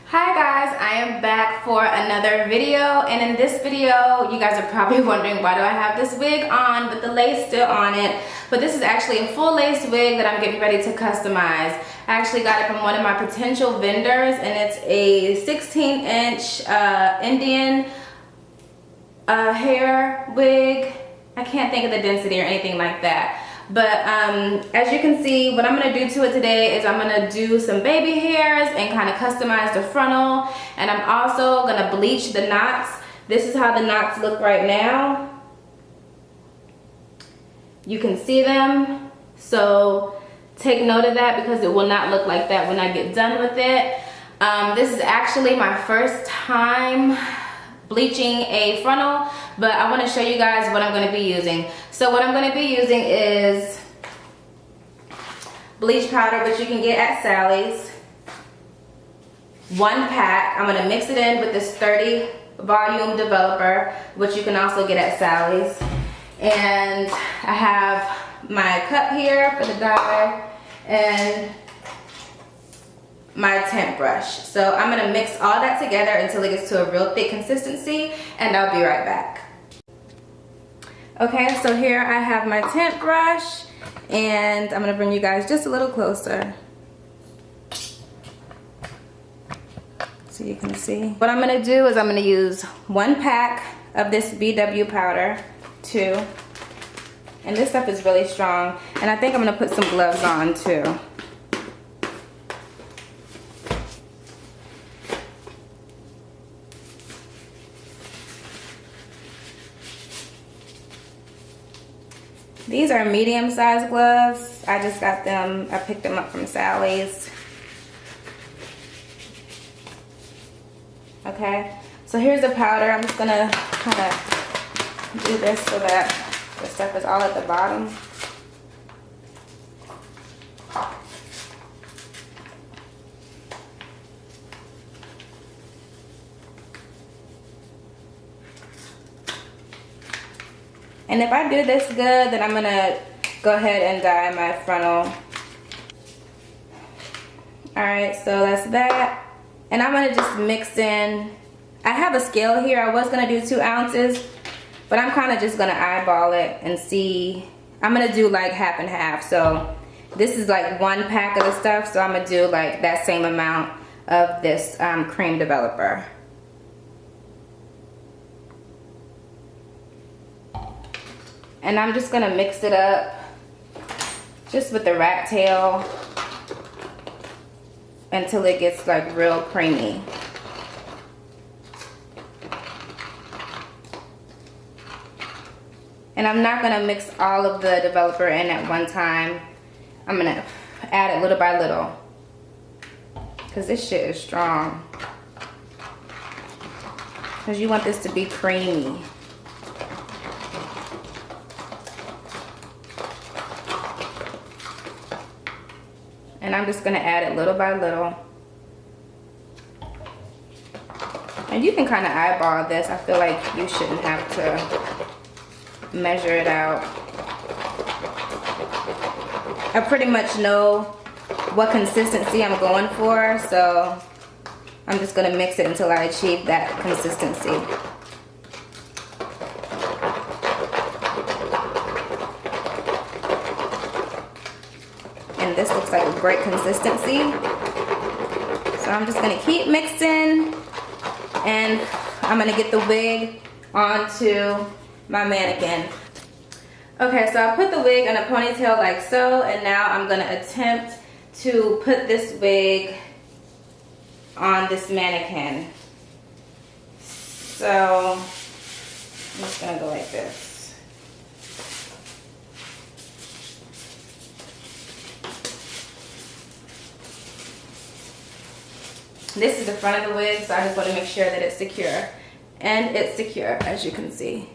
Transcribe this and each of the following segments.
Hi guys, I am back for another video, and in this video you guys are probably wondering why do I have this wig on but the lace still on it. But this is actually a full lace wig that I'm getting ready to customize. I actually got it from one of my potential vendors, and it's a 16-inch Indian hair wig. I can't think of the density or anything like that. But as you can see, what I'm going to do to it today is I'm going to do some baby hairs and kind of customize the frontal. And I'm also going to bleach the knots. This is how the knots look right now. You can see them. So take note of that because it will not look like that when I get done with it. This is actually my first time bleaching a frontal, but I want to show you guys what I'm going to be using. So what I'm going to be using is bleach powder, which you can get at Sally's. 1 pack. I'm going to mix it in with this 30 volume developer, which you can also get at Sally's. And I have my cup here for the dye and my tint brush. So I'm going to mix all that together until it gets to a real thick consistency, and I'll be right back. Okay, so here I have my tint brush, and I'm going to bring you guys just a little closer so you can see. What I'm going to do is I'm going to use 1 pack of this BW powder, 2, and this stuff is really strong, and I think I'm going to put some gloves on too. These are medium-sized gloves. I just got them, I picked them up from Sally's. Okay, so here's the powder. I'm just gonna kind of do this so that the stuff is all at the bottom. And if I do this good, then I'm gonna go ahead and dye my frontal. Alright, so that's that. And I'm gonna just mix in, I have a scale here. I was gonna do 2 ounces, but I'm kind of just gonna eyeball it and see. I'm gonna do like half and half. So this is like 1 pack of the stuff, so I'm gonna do like that same amount of this cream developer. And I'm just gonna mix it up just with the rat tail until it gets like real creamy. And I'm not gonna mix all of the developer in at one time. I'm gonna add it little by little because this shit is strong. Because you want this to be creamy. And I'm just gonna add it little by little. And you can kind of eyeball this. I feel like you shouldn't have to measure it out. I pretty much know what consistency I'm going for, so I'm just gonna mix it until I achieve that consistency. This looks like a great consistency. So I'm just gonna keep mixing, and I'm gonna get the wig onto my mannequin. Okay, so I put the wig in a ponytail like so, and now I'm gonna attempt to put this wig on this mannequin. So I'm just gonna go like this. This is the front of the wig, so I just want to make sure that it's secure. And it's secure, as you can see.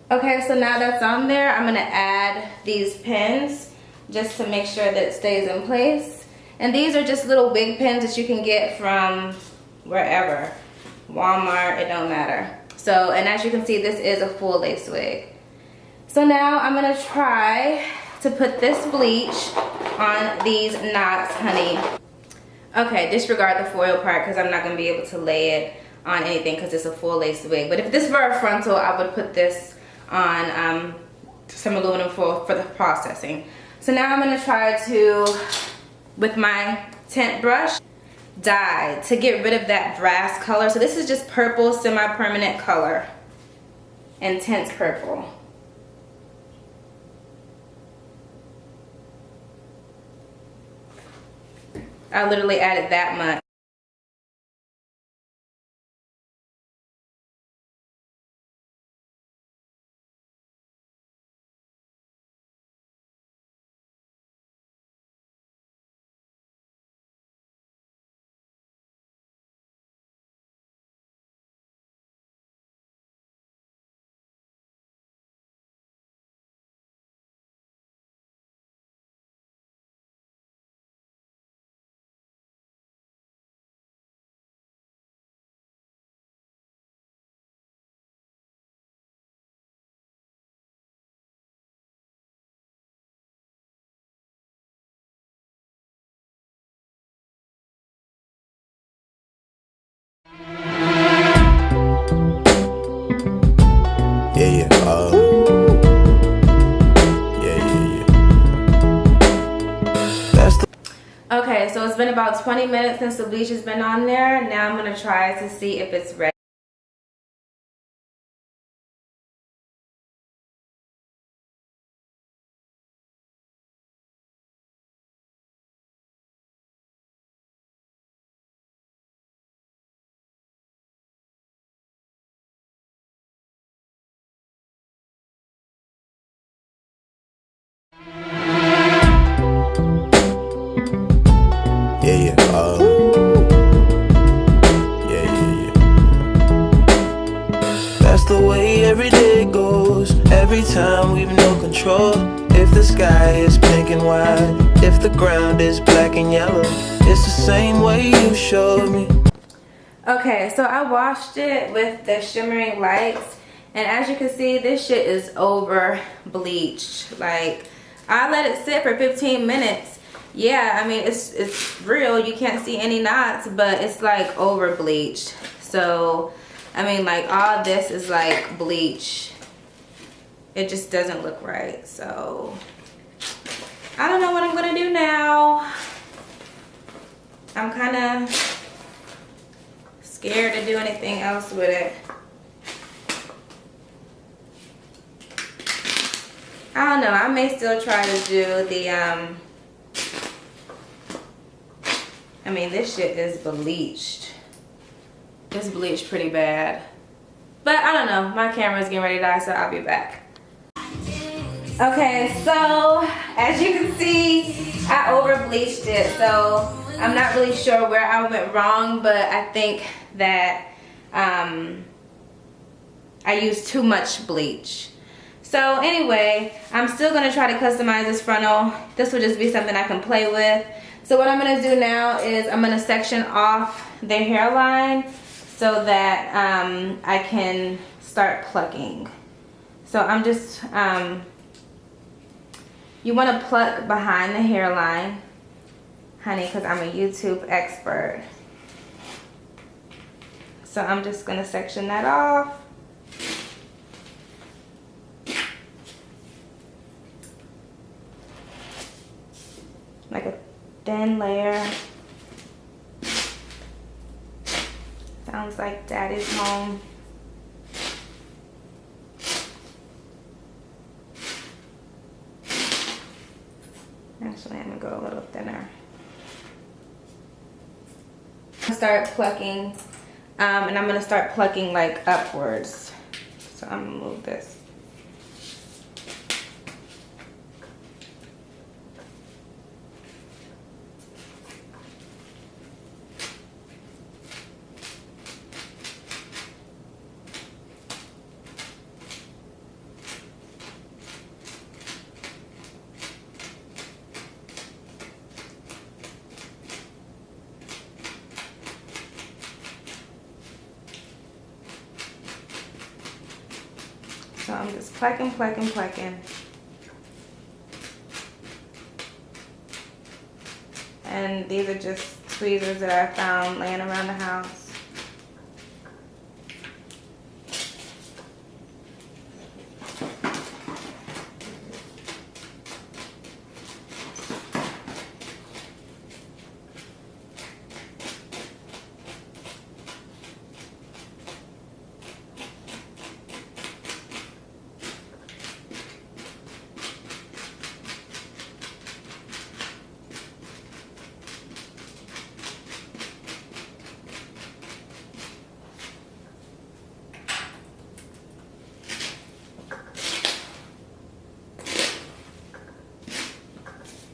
Okay, so now that's on there, I'm going to add these pins just to make sure that it stays in place. And these are just little wig pins that you can get from wherever. Walmart, it don't matter. So, and as you can see, this is a full lace wig. So now I'm going to try to put this bleach on these knots, honey. Okay, disregard the foil part because I'm not going to be able to lay it on anything because it's a full lace wig. But if this were a frontal, I would put this on some aluminum foil for the processing. So now I'm going to try to, with my tint brush, dye to get rid of that brass color. So this is just purple semi-permanent color and tint purple. I literally added that much. Okay, so it's been about 20 minutes since the bleach has been on there. Now I'm going to try to see if it's ready. That's the way every day goes. Every time we've no control. If the sky is pink and white, if the ground is black and yellow, it's the same way you showed me. Okay, so I washed it with the shimmering lights, and as you can see, this shit is over bleached. Like, I let it sit for 15 minutes. Yeah, I mean, it's real. You can't see any knots, but it's like over bleached. So, I mean, like, all this is like bleach. It just doesn't look right. So, I don't know what I'm gonna do now. I'm kind of scared to do anything else with it. I don't know. I may still try to do the I mean, this shit is bleached. It's bleached pretty bad. But I don't know. My camera's getting ready to die, so I'll be back. Okay, so as you can see, I over bleached it. So I'm not really sure where I went wrong, but I think that I used too much bleach. So anyway, I'm still going to try to customize this frontal. This will just be something I can play with. So what I'm going to do now is I'm going to section off the hairline so that I can start plucking. So I'm just, you want to pluck behind the hairline, honey, because I'm a YouTube expert. So I'm just going to section that off. Like a thin layer. Sounds like daddy's home. Actually, I'm gonna go a little thinner. Start plucking, and I'm gonna start plucking like upwards. So I'm gonna move this. So I'm just plucking, plucking, plucking. And these are just tweezers that I found laying around the house.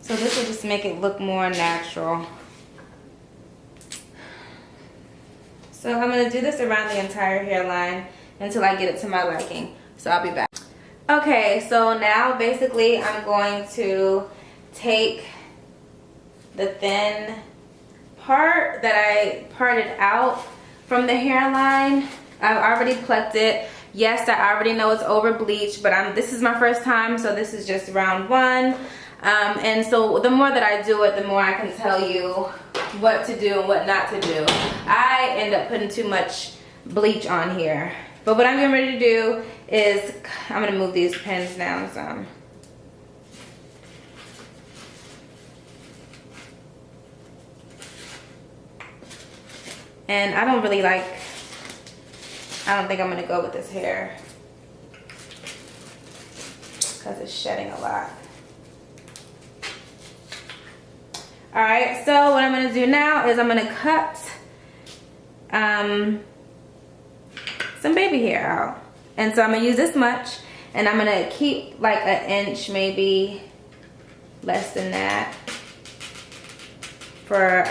So this will just make it look more natural. So I'm going to do this around the entire hairline until I get it to my liking. So I'll be back. Okay, so now basically I'm going to take the thin part that I parted out from the hairline. I've already plucked it. Yes, I already know it's over bleach, but this is my first time, so this is just round one. And so the more that I do it, the more I can tell you what to do and what not to do. I end up putting too much bleach on here. But what I'm getting ready to do is, I'm going to move these pins down some. And I don't think I'm going to go with this hair, because it's shedding a lot. Alright, so what I'm going to do now is I'm going to cut some baby hair out. And so I'm going to use this much, and I'm going to keep like an inch, maybe less than that, for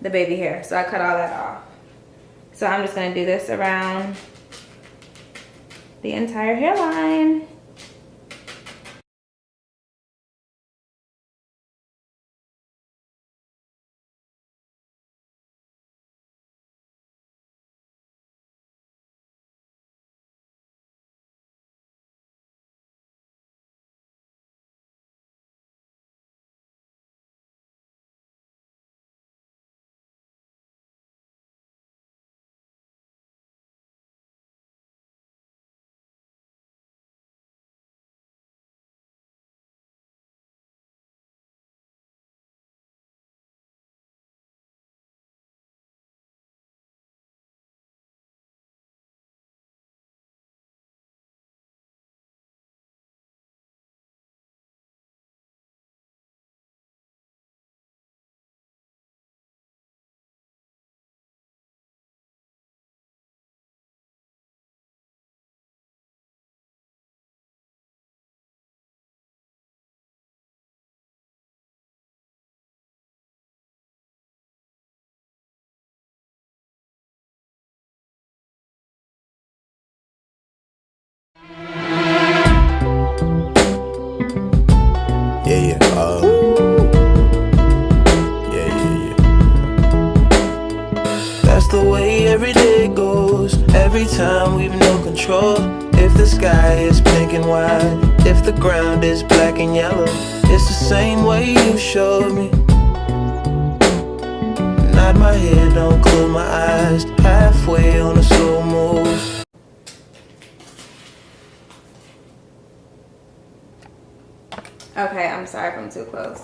the baby hair. So I cut all that off. So I'm just going to do this around the entire hairline. That's the way every day goes. Every time we've no control. If the sky is pink and white, if the ground is black and yellow, it's the same way you showed me. Nod my head, don't close my eyes. Halfway on a slow move. Okay, I'm sorry if I'm too close.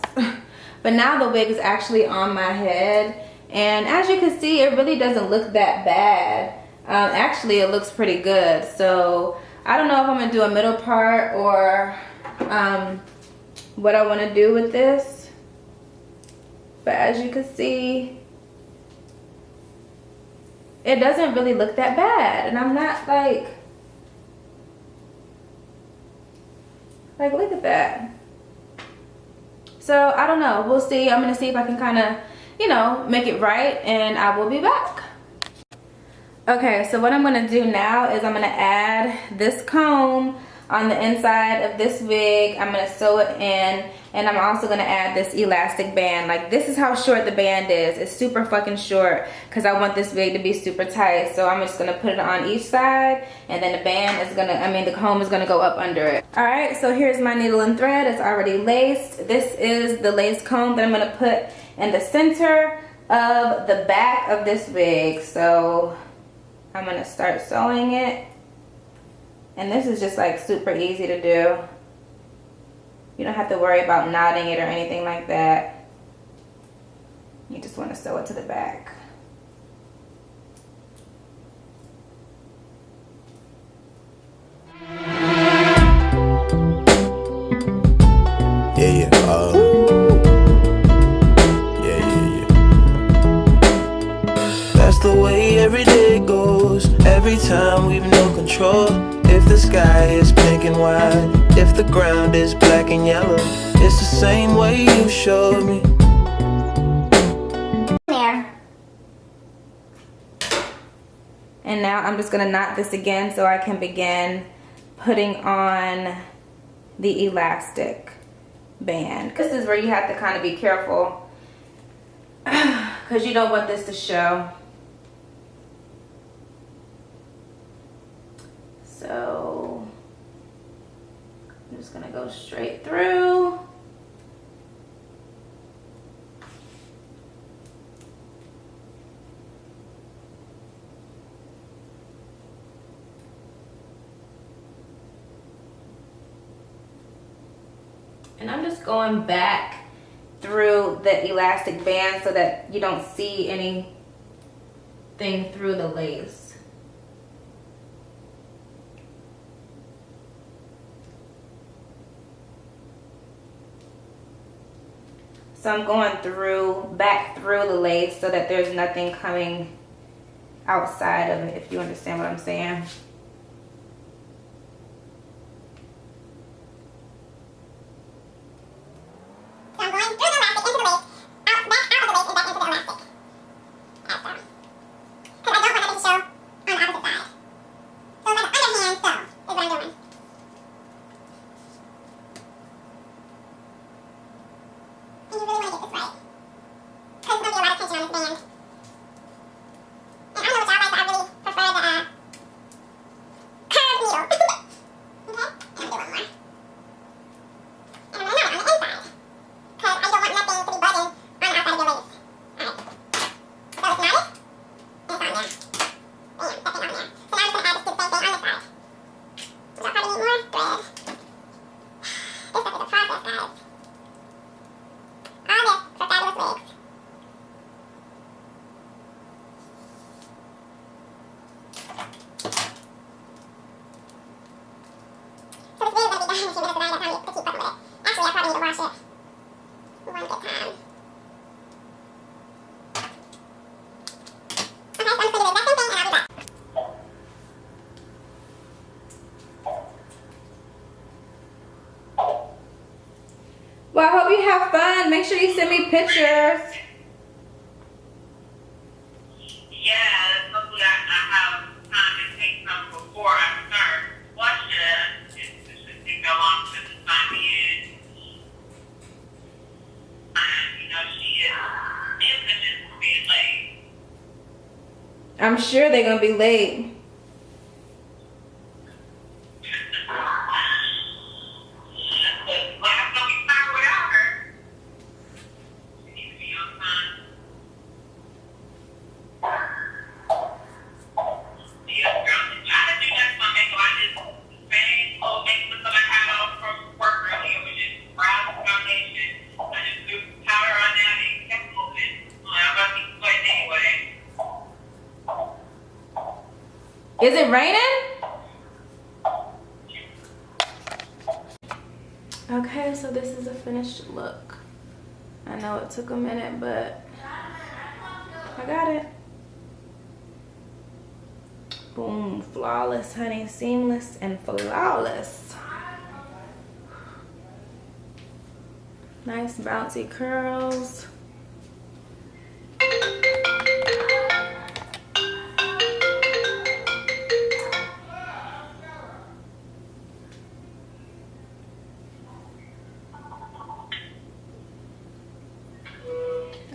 But now the wig is actually on my head, and as you can see, it really doesn't look that bad. Actually, it looks pretty good. So I don't know if I'm gonna do a middle part or what I want to do with this. But as you can see, it doesn't really look that bad, and I'm not like look at that. So I don't know, we'll see. I'm gonna see if I can kind of, you know, make it right, and I will be back. Okay, so what I'm gonna do now is I'm gonna add this comb on the inside of this wig. I'm gonna sew it in, and I'm also gonna add this elastic band. Like, this is how short the band is. It's super fucking short because I want this wig to be super tight. So I'm just gonna put it on each side, and then the band is gonna, the comb is gonna go up under it. All right, so here's my needle and thread. It's already laced. This is the lace comb that I'm gonna put in the center of the back of this wig. So I'm gonna start sewing it, and this is just like super easy to do. You don't have to worry about knotting it or anything like that. You just want to sew it to the back. Yeah. That's the way every day goes. Every time we've no control. If the sky is pink and white, if the ground is black and yellow, it's the same way you showed me. There. And now I'm just gonna knot this again so I can begin putting on the elastic band. This is where you have to kind of be careful because you don't want this to show. So I'm just gonna go straight through. And I'm just going back through the elastic band so that you don't see anything through the lace. So I'm going back through the lace so that there's nothing coming outside of it, if you understand what I'm saying. Well, I hope you have fun. Make sure you send me pictures. Yeah, hopefully I have time to take some before I start watching it. It shouldn't take that long to sign me in. And, you know, she is being late. I'm sure they're gonna be late. Is it raining? Okay, so this is a finished look. I know it took a minute, but I got it. Boom, flawless, honey, seamless and flawless. Nice bouncy curls.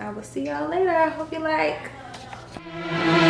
I will see y'all later. I hope you like.